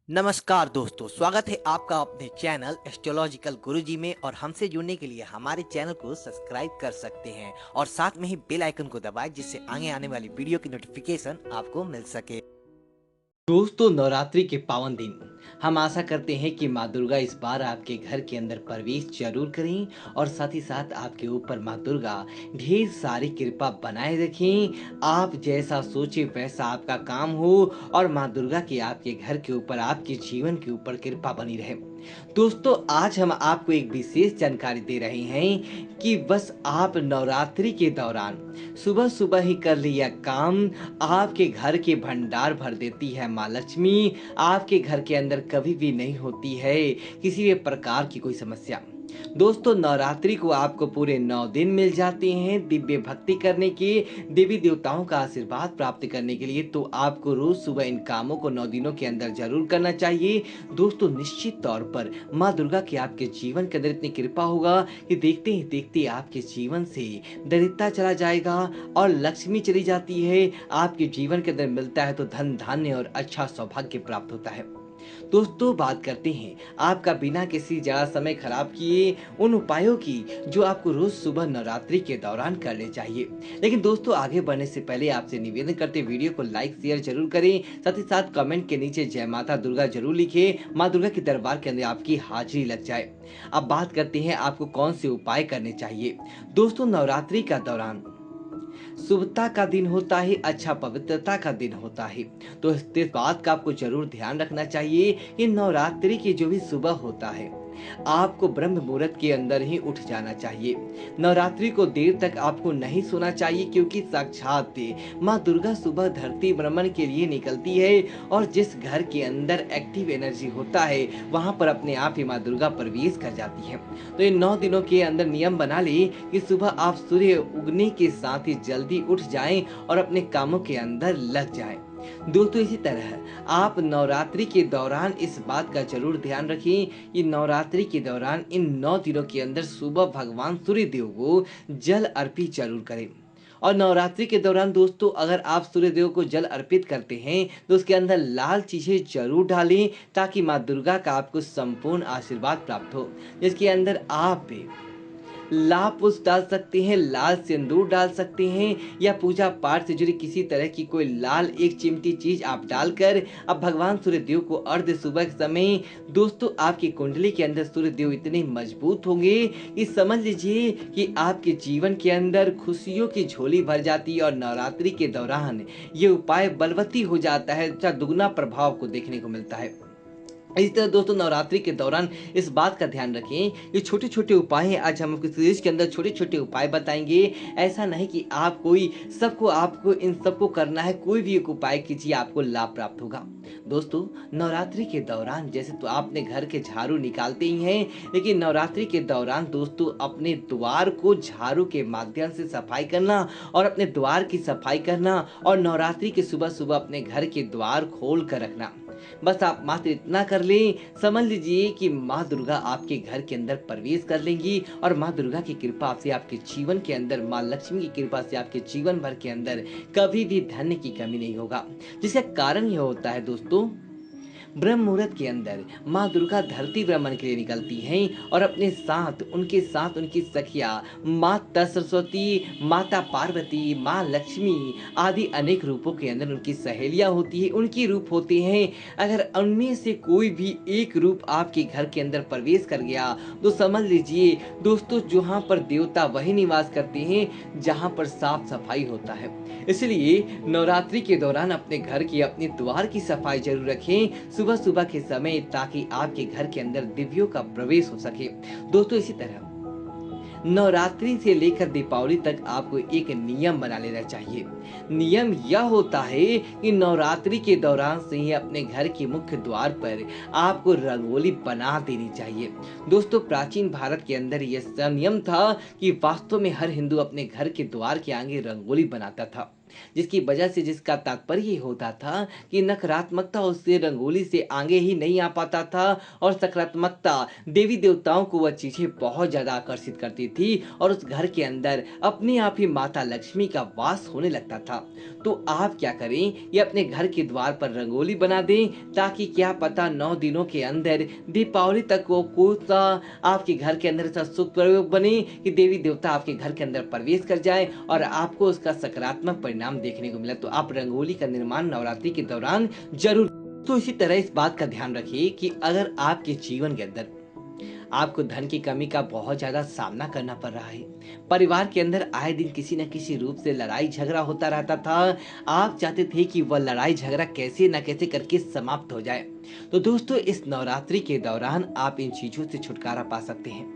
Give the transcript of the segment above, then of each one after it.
नमस्कार दोस्तों, स्वागत है आपका अपने चैनल एस्ट्रोलॉजिकल गुरुजी में। और हमसे जुड़ने के लिए हमारे चैनल को सब्सक्राइब कर सकते हैं और साथ में ही बेल आइकन को दबाएं, जिससे आगे आने वाली वीडियो की नोटिफिकेशन आपको मिल सके। दोस्तों, नवरात्रि के पावन दिन हम आशा करते हैं कि माँ दुर्गा इस बार आपके घर के अंदर प्रवेश जरूर करें और साथ ही साथ आपके ऊपर माँ दुर्गा ढेर सारी कृपा बनाए रखें। आप जैसा सोचे वैसा आपका काम हो और माँ दुर्गा की आपके घर के ऊपर, आपके जीवन के ऊपर कृपा बनी रहे। दोस्तों, आज हम आपको एक विशेष जानकारी दे रहे हैं कि बस आप नवरात्रि के दौरान सुबह सुबह ही कर लिया काम आपके घर के भंडार भर देती है माँ लक्ष्मी। आपके घर के अंदर कभी भी नहीं होती है किसी भी प्रकार की कोई समस्या। दोस्तों, नवरात्रि को आपको पूरे 9 दिन मिल जाते हैं दिव्य भक्ति करने के, देवी देवताओं का आशीर्वाद प्राप्त करने के लिए। तो आपको रोज सुबह इन कामों को 9 दिनों के अंदर जरूर करना चाहिए। दोस्तों, निश्चित तौर पर माँ दुर्गा की आपके जीवन के अंदर इतनी कृपा होगा कि देखते ही देखते आपके जीवन से दरिद्रता चला जाएगा और लक्ष्मी चली जाती है। आपके जीवन के अंदर मिलता है तो धन धान्य और अच्छा सौभाग्य प्राप्त होता है। दोस्तों, बात करते हैं आपका बिना किसी ज्यादा समय खराब किए उन उपायों की जो आपको रोज सुबह नवरात्रि के दौरान करने चाहिए। लेकिन दोस्तों, आगे बढ़ने से पहले आपसे निवेदन करते वीडियो को लाइक शेयर जरूर करें, साथ ही साथ कमेंट के नीचे जय माता दुर्गा जरूर लिखें। माँ दुर्गा के दरबार के अंदर आपकी हाजिरी लग जाए। अब बात करते हैं आपको कौन से उपाय करने चाहिए। दोस्तों, नवरात्रि का दौरान शुभता का दिन होता है, अच्छा पवित्रता का दिन होता है। तो इस बात का आपको जरूर ध्यान रखना चाहिए कि नवरात्रि की जो भी सुबह होता है आपको ब्रह्म मुहूर्त के अंदर ही उठ जाना चाहिए। नवरात्रि को देर तक आपको नहीं सोना चाहिए, क्योंकि साक्षात माँ दुर्गा सुबह धरती भ्रमण के लिए निकलती है और जिस घर के अंदर एक्टिव एनर्जी होता है वहां पर अपने आप ही माँ दुर्गा प्रवेश कर जाती है। तो इन 9 दिनों के अंदर नियम बना ले कि सुबह आप सूर्य उगने के साथ ही जल्दी उठ जाएं और अपने कामों के अंदर लग जाएं। दोस्तों, इसी तरह आप नवरात्रि के दौरान इस बात का जरूर ध्यान रखें कि नवरात्रि के दौरान इन 9 दिनों के अंदर सुबह भगवान सूर्य देव को जल अर्पित जरूर करें। और नवरात्रि के दौरान दोस्तों, अगर आप सूर्य देव को जल अर्पित करते हैं तो उसके अंदर लाल चीजें जरूर डालें, ताकि माँ दुर्गा का आपको संपूर्ण आशीर्वाद प्राप्त हो। जिसके अंदर आप लाल पुष्प डाल सकते हैं, लाल सिंदूर डाल सकते हैं, या पूजा पाठ से जुड़ी किसी तरह की कोई लाल एक चिमटी चीज आप डालकर अब भगवान सूर्य देव को अर्ध सुबह के समय, दोस्तों आपकी कुंडली के अंदर सूर्य देव इतने मजबूत होंगे कि समझ लीजिए कि आपके जीवन के अंदर खुशियों की झोली भर जाती है। और नवरात्रि के दौरान ये उपाय बलवती हो जाता है, अच्छा दुगना प्रभाव को देखने को मिलता है। इसी तरह दोस्तों, नवरात्रि के दौरान इस बात का ध्यान रखें कि छोटे छोटे उपाय हैं। आज हम आपको सीरीज के अंदर छोटे छोटे उपाय बताएंगे। ऐसा नहीं कि आप कोई सबको आपको इन सबको करना है, कोई भी एक उपाय कीजिए आपको लाभ प्राप्त होगा। दोस्तों, नवरात्रि के दौरान जैसे तो आपने घर के झाड़ू निकालते ही हैं, लेकिन नवरात्रि के दौरान दोस्तों अपने द्वार को झाड़ू के माध्यम से सफाई करना और अपने द्वार की सफाई करना और नवरात्रि के सुबह सुबह अपने घर के द्वार खोल कर रखना। बस आप मात्र इतना कर लें, समझ लीजिए कि माँ दुर्गा आपके घर के अंदर प्रवेश कर लेंगी और माँ दुर्गा की कृपा से आपके जीवन के अंदर, माँ लक्ष्मी की कृपा से आपके जीवन भर के अंदर कभी भी धन की कमी नहीं होगा। जिसका कारण यह होता है दोस्तों, ब्रह्म मुहूर्त के अंदर माँ दुर्गा धरती भ्रमण के लिए निकलती हैं और अपने साथ उनकी सखिया माता सरस्वती, माता पार्वती, माँ लक्ष्मी आदि अनेक रूपों के अंदर उनकी सहेलियां होती है, उनके रूप होते हैं। अगर उनमें से कोई भी एक रूप आपके घर के अंदर प्रवेश कर गया तो समझ लीजिए दोस्तों, जहाँ पर देवता वही निवास करते हैं जहाँ पर साफ सफाई होता है। इसलिए नवरात्रि के दौरान अपने घर की, अपने द्वार की सफाई जरूर रखें सुबह सुबह के समय, ताकि आपके घर के अंदर दिव्यों का प्रवेश हो सके। दोस्तों, इसी तरह नवरात्रि से लेकर दीपावली तक आपको एक नियम बना लेना चाहिए। नियम यह होता है कि नवरात्रि के दौरान से ही अपने घर के मुख्य द्वार पर आपको रंगोली बना देनी चाहिए। दोस्तों, प्राचीन भारत के अंदर यह नियम था कि वास्तव में हर हिंदू अपने घर के द्वार के आगे रंगोली बनाता था। जिसकी वजह से जिसका तात्पर्य ये होता था कि नकारात्मकता उससे रंगोली से आगे ही नहीं आ पाता था और सकारात्मकता देवी देवताओं को वह चीजें बहुत ज्यादा आकर्षित करती थी और उस घर के अंदर अपने आप ही माता लक्ष्मी का वास होने लगता था। तो आप क्या करें, ये अपने घर के द्वार पर रंगोली बना दें ताकि क्या पता 9 दिनों के अंदर दीपावली तक वो कोई सा आपके घर के अंदर ऐसा शुभ प्रयोग बने कि देवी देवता आपके घर के अंदर प्रवेश कर जाए और आपको उसका सकारात्मक परिणाम देखने को मिला। तो आप रंगोली का निर्माण नवरात्रि के दौरान जरूर। तो इसी तरह इस बात का ध्यान रखिए कि अगर आपके जीवन के अंदर आपको धन की कमी का बहुत ज्यादा सामना करना पड़ रहा है, परिवार के अंदर आए दिन किसी न किसी रूप से लड़ाई झगड़ा होता रहता था, आप चाहते थे कि वह लड़ाई झगड़ा कैसे न कैसे करके समाप्त हो जाए, तो दोस्तों इस नवरात्रि के दौरान आप इन चीजों से छुटकारा पा सकते हैं।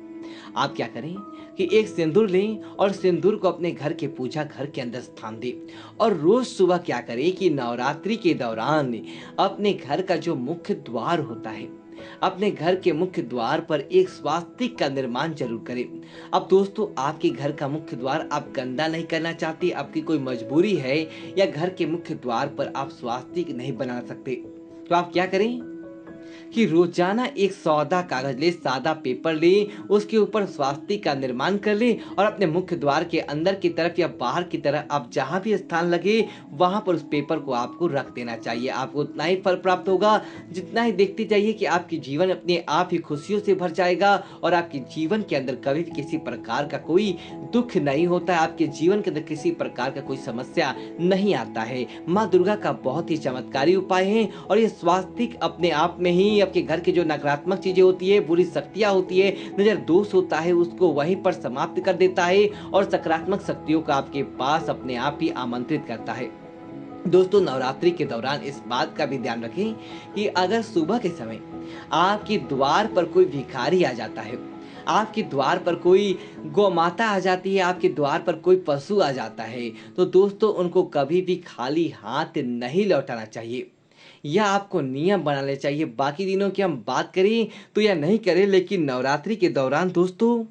आप क्या करें कि एक सिंदूर लें और सिंदूर को अपने घर के पूजा घर के अंदर स्थान दें और रोज सुबह क्या करें कि नवरात्रि के दौरान अपने घर का जो मुख्य द्वार होता है, अपने घर के मुख्य द्वार पर एक स्वास्तिक का निर्माण जरूर करें। अब दोस्तों आपके घर का मुख्य द्वार आप गंदा नहीं करना चाहते, आपकी कोई मजबूरी है या घर के मुख्य द्वार पर आप स्वास्तिक नहीं बना सकते, तो आप क्या करें कि रोजाना एक सौदा कागज ले, सादा पेपर ले, उसके ऊपर स्वास्तिक का निर्माण कर ले और अपने मुख्य द्वार के अंदर की तरफ या बाहर की तरफ आप जहां भी स्थान लगे वहां पर उस पेपर को आपको रख देना चाहिए। आपको उतना ही फल प्राप्त होगा जितना ही देखते जाइए कि आपकी जीवन अपने आप ही खुशियों से भर जाएगा और आपके जीवन के अंदर कभी भी किसी प्रकार का कोई दुख नहीं होता है, आपके जीवन के अंदर किसी प्रकार का कोई समस्या नहीं आता है। माँ दुर्गा का बहुत ही चमत्कारी उपाय है और ये स्वास्तिक अपने आप में ही आपके घर की जो नकारात्मक चीजें होती है, बुरी शक्तियां होती है, नजर दोष होता है, उसको वहीं पर समाप्त कर देता है और सकारात्मक शक्तियों का आपके पास अपने आप ही आमंत्रित करता है। दोस्तों नवरात्रि के दौरान इस बात का भी ध्यान रखें कि अगर सुबह के समय आपके द्वार पर कोई भिखारी आ जाता है, आपके द्वार पर कोई गौ माता आ जाती है, आपके द्वार पर कोई पशु आ जाता है, तो दोस्तों उनको कभी भी खाली हाथ नहीं लौटाना चाहिए। यह आपको नियम बनाने चाहिए। बाकी दिनों की हम बात करें तो यह नहीं करें, लेकिन नवरात्रि के दौरान दोस्तों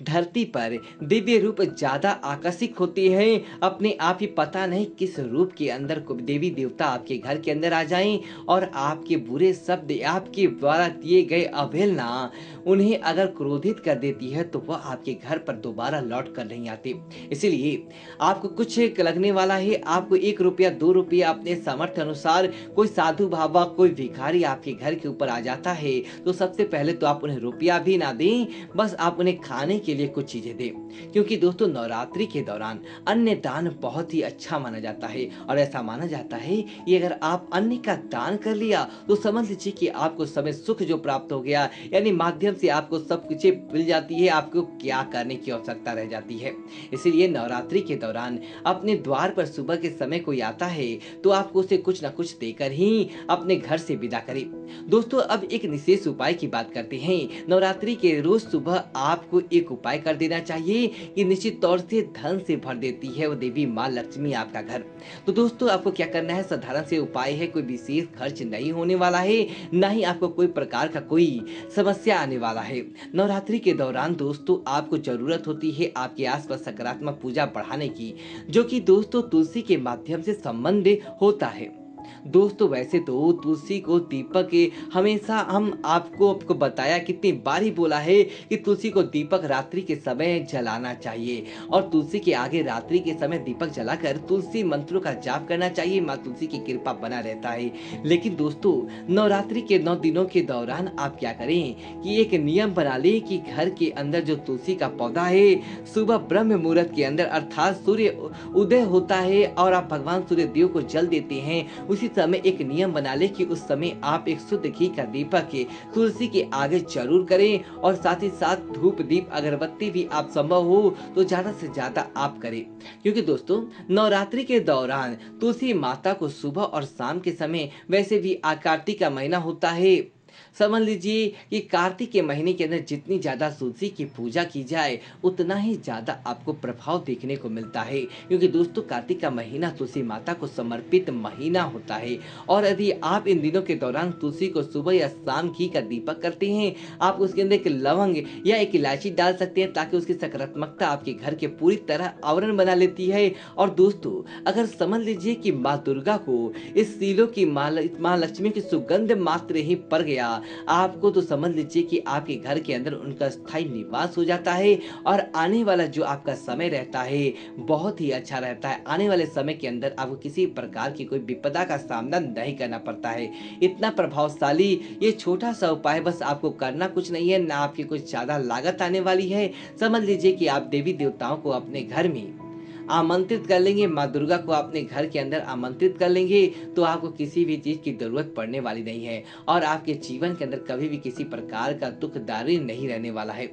धरती पर दिव्य रूप ज्यादा आकर्षित होते हैं। अपने आप ही पता नहीं किस रूप के अंदर को देवी देवता आपके घर के अंदर आ जाएं और आपके बुरे शब्द, आपके द्वारा दिए गए अवहेलना उन्हें अगर क्रोधित कर देती है तो वह आपके घर पर दोबारा लौट कर नहीं आते। इसलिए आपको कुछ लगने वाला है, आपको 1 रुपया 2 रुपया अपने सामर्थ्य अनुसार कोई साधु बाबा, कोई भिखारी आपके घर के ऊपर आ जाता है तो सबसे पहले तो आप उन्हें रुपया भी ना दें, बस आप उन्हें खाने के लिए कुछ चीजें दें, क्योंकि दोस्तों नवरात्रि के दौरान अन्न दान बहुत ही अच्छा माना जाता है और ऐसा माना जाता है कि अगर आप अन्न का दान कर लिया तो समझ लीजिए कि आपको समय सुख जो प्राप्त हो गया, यानी माध्यम से आपको सब कुछ मिल जाती है, आपको क्या करने की आवश्यकता रह जाती है। इसीलिए नवरात्रि के दौरान अपने द्वार पर सुबह के समय कोई आता है तो आपको उसे कुछ न कुछ देकर ही अपने घर से विदा करें। दोस्तों अब एक विशेष उपाय की बात करते हैं। नवरात्रि के रोज सुबह आपको एक उपाय कर देना चाहिए कि निश्चित तौर से धन से भर देती है वो देवी माँ लक्ष्मी आपका घर। तो दोस्तों आपको क्या करना है, साधारण से उपाय है, कोई विशेष खर्च नहीं होने वाला है, ना ही आपको कोई प्रकार का कोई समस्या आने वाला है। नवरात्रि के दौरान दोस्तों आपको जरूरत होती है आपके आसपास सकारात्मक पूजा बढ़ाने की, जो कि दोस्तों तुलसी के माध्यम से संबंध होता है। दोस्तों वैसे तो तुलसी को दीपक हमेशा हम आपको बताया, कितनी बार ही बोला है कि तुलसी को दीपक रात्रि के समय जलाना चाहिए और तुलसी के आगे रात्रि के समय दीपक जलाकर तुलसी मंत्रों का जाप करना चाहिए, माँ तुलसी की कृपा बना रहता है। लेकिन दोस्तों नवरात्रि के 9 दिनों के दौरान आप क्या करें कि एक नियम बना ले कि घर के अंदर जो तुलसी का पौधा है सुबह ब्रह्म मुहूर्त के अंदर अर्थात सूर्य उदय होता है और आप भगवान सूर्य देव को जल देते हैं, उसी समय एक नियम बना ले कि उस समय आप एक शुद्ध घी का दीपक तुलसी के आगे जरूर करें और साथ ही साथ धूप दीप अगरबत्ती भी आप संभव हो तो ज्यादा से ज्यादा आप करें, क्योंकि दोस्तों नवरात्रि के दौरान तुलसी माता को सुबह और शाम के समय, वैसे भी कार्तिक का महीना होता है, समझ लीजिए कि कार्तिक के महीने के अंदर जितनी ज़्यादा तुलसी की पूजा की जाए उतना ही ज़्यादा आपको प्रभाव देखने को मिलता है, क्योंकि दोस्तों कार्तिक का महीना तुलसी माता को समर्पित महीना होता है। और यदि आप इन दिनों के दौरान तुलसी को सुबह या शाम घी का दीपक करते हैं, आप उसके अंदर एक लवंग या एक इलायची डाल सकते हैं ताकि उसकी सकारात्मकता आपके घर के पूरी तरह आवरण बना लेती है। और दोस्तों अगर समझ लीजिए कि माँ दुर्गा को इस सीलों की माँ लक्ष्मी की सुगंध मात्र ही पड़ गया आपको, तो समझ लीजिए कि आपके घर के अंदर उनका स्थायी निवास हो जाता है और आने वाला जो आपका समय रहता है बहुत ही अच्छा रहता है। आने वाले समय के अंदर आपको किसी प्रकार की कोई विपदा का सामना नहीं करना पड़ता है। इतना प्रभावशाली ये छोटा सा उपाय, बस आपको करना कुछ नहीं है, ना आपकी कुछ ज्यादा लागत आने वाली है। समझ लीजिए कि आप देवी देवताओं को अपने घर में आमंत्रित कर लेंगे, माँ दुर्गा को अपने घर के अंदर आमंत्रित कर लेंगे, तो आपको किसी भी चीज की जरूरत पड़ने वाली नहीं है और आपके जीवन के अंदर कभी भी किसी प्रकार का दुखदारी नहीं रहने वाला है।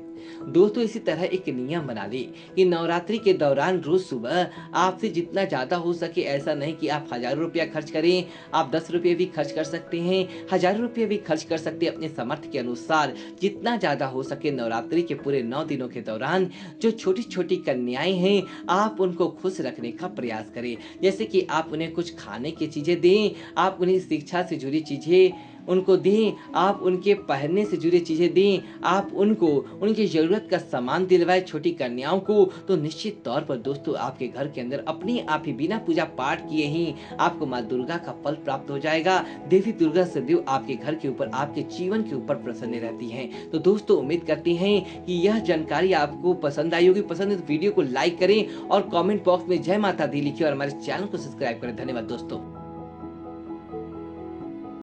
दोस्तों इसी तरह एक नियम बना ले कि नवरात्रि के दौरान रोज सुबह आपसे जितना ज्यादा हो सके, ऐसा नहीं कि आप हजारों रुपया खर्च करें, आप 10 रुपये भी खर्च कर सकते हैं, हजारों रुपये भी खर्च कर सकते हैं अपने सामर्थ्य के अनुसार। जितना ज्यादा हो सके नवरात्रि के पूरे 9 दिनों के दौरान जो छोटी छोटी कन्याएं हैं आप उनको खुश रखने का प्रयास करें। जैसे कि आप उन्हें कुछ खाने की चीजें दें, आप उन्हें शिक्षा से जुड़ी चीजें उनको दें, आप उनके पहनने से जुड़ी चीजें दें, आप उनको उनकी जरूरत का सामान दिलवाएं छोटी कन्याओं को, तो निश्चित तौर पर दोस्तों आपके घर के अंदर अपने आप ही बिना पूजा पाठ किए ही आपको माँ दुर्गा का फल प्राप्त हो जाएगा। देवी दुर्गा सदैव आपके घर के ऊपर, आपके जीवन के ऊपर प्रसन्न रहती हैं। तो दोस्तों उम्मीद करते हैं कि यह जानकारी आपको पसंद आई होगी। पसंद है तो वीडियो को लाइक करें और कमेंट बॉक्स में जय माता दी लिखिए और हमारे चैनल को सब्सक्राइब करें। धन्यवाद दोस्तों।